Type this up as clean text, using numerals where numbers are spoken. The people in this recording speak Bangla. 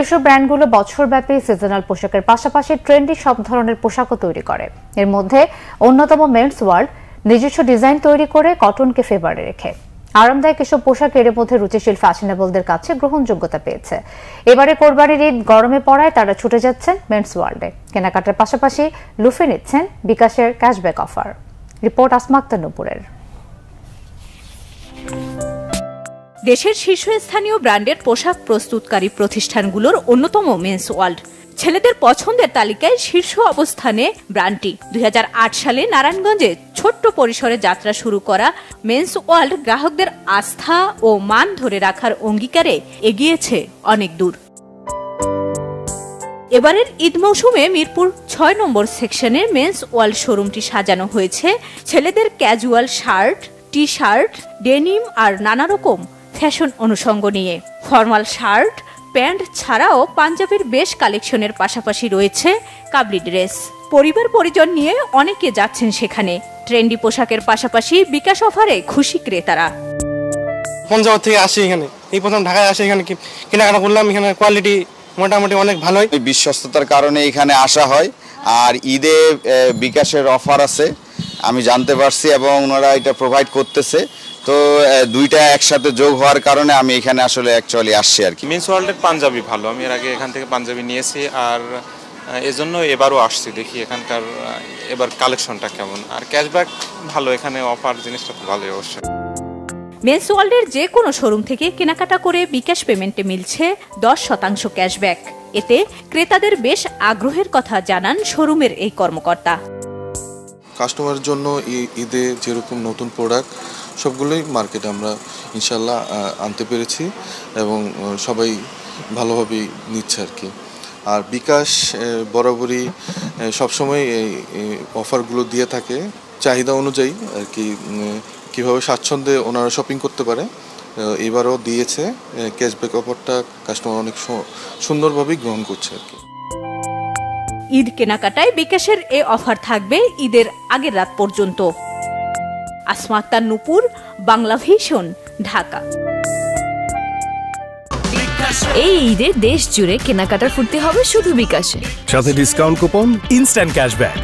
শীর্ষ ব্র্যান্ডগুলো বছরব্যাপী সিজনাল পোশাকের পাশাপাশি ট্রেন্ডি সব ধরনের পোশাকও তৈরি করে। এর মধ্যে অন্যতম মেন্স ওয়ার্ল্ড নিজস্ব ডিজাইন তৈরি করে কটনকে ফেভারে রেখে আরামদায়ক এসব পোশাক এর মধ্যে রুচিশীল ফ্যাশনেবলদের কাছে গ্রহণযোগ্যতা পেয়েছে। এবারে কোরবানির ঈদ গরমে পড়ায় তারা ছুটে যাচ্ছেন মেন্স ওয়ার্ল্ডে। কেনাকাটার পাশাপাশি লুফে নিচ্ছেন বিকাশের cashback offer. Report Asma Akter নূপুরের। দেশের শীর্ষস্থানীয় ব্র্যান্ডের পোশাক প্রস্তুতকারী প্রতিষ্ঠানগুলোর অন্যতম মেন্স ওয়ার্ল্ড। ছেলেদের পছন্দের তালিকায় শীর্ষ অবস্থানে ব্র্যান্ডটি। 2008 সালে নারায়ণগঞ্জে ছোট্ট পরিসরে যাত্রা শুরু করা মেন্স ওয়ার্ল্ড গ্রাহকদের আস্থা ও মান ধরে রাখার অঙ্গীকারে এগিয়েছে অনেক দূর। এবারের ঈদ মৌসুমে মিরপুর 6 নম্বর সেকশনের মেন্স ওয়ার্ল্ড শোরুমটি সাজানো হয়েছে ছেলেদের casual shirt, T shirt, denim আর নানা রকম ফ্যাশন অনুষঙ্গ নিয়ে। ফর্মাল শার্ট, প্যান্ট ছাড়াও পাঞ্জাবের বেশ কালেকশনের পাশাপাশি রয়েছে কাবলি ড্রেস। পরিবার পরিজন নিয়ে অনেকে যাচ্ছেন সেখানে। ট্রেন্ডি পোশাকের পাশাপাশি বিকাশ অফারে খুশি ক্রেতারা। পঞ্জাব থেকে আসি এখানে, এই প্রথম ঢাকায় আসি, এখানে কেনাকাটা করলাম। এখানে কোয়ালিটি মোটামুটি অনেক ভালোই। বিশ্বস্ততার কারণে এখানে আসা হয়। আর ঈদে বিকাশের অফার আছে আমি জানতে পারছি এবং ওনারা এটা প্রোভাইড করতেছে। তো দুইটা একসাথে যোগ হওয়ার কারণে আমি এখানে আসলে অ্যাকচুয়ালি আসছি আর কি। মেন্স ওয়ার্ল্ডের পাঞ্জাবি ভালো, আমি এর আগে এখান থেকে পাঞ্জাবি নিয়েছি আর এজন্য এবারও আসছি। দেখি এখানকার এবার কালেকশনটা কেমন। আর ক্যাশব্যাক ভালো, এখানে অফার জিনিসটা খুব ভালোই অবশ্যই। মেন্স ওয়ার্ল্ডের যে কোনো শোরুম থেকে কেনাকাটা করে বিকাশ পেমেন্টে মিলছে 10% ক্যাশব্যাক। এতে ক্রেতাদের বেশ আগ্রহের কথা জানান শোরুমের এই কর্মকর্তা। কাস্টমারের জন্য ঈদে যেরকম নতুন প্রোডাক্ট সবগুলোই মার্কেটে আমরা ইনশাল্লাহ আনতে পেরেছি এবং সবাই ভালোভাবেই নিচ্ছে আর কি। আর বিকাশ বরাবরই সবসময় এই অফারগুলো দিয়ে থাকে চাহিদা অনুযায়ী আর কি, কীভাবে স্বাচ্ছন্দ্যে ওনারা শপিং করতে পারে। এবারও দিয়েছে ক্যাশব্যাক অফারটা, কাস্টমার অনেক সুন্দরভাবেই গ্রহণ করছে আর কি। ঈদ কেনাকাটায় বিকাশের এই অফার থাকবে ঈদের আগের রাত পর্যন্ত। আসমা আক্তার নূপুর, বাংলা ভিশন, ঢাকা। এই ঈদে দেশ জুড়ে কেনাকাটার ফুর্তি হবে শুধু বিকাশে, সাথে ডিসকাউন্ট কুপন, ইনস্ট্যান্ট ক্যাশব্যাক।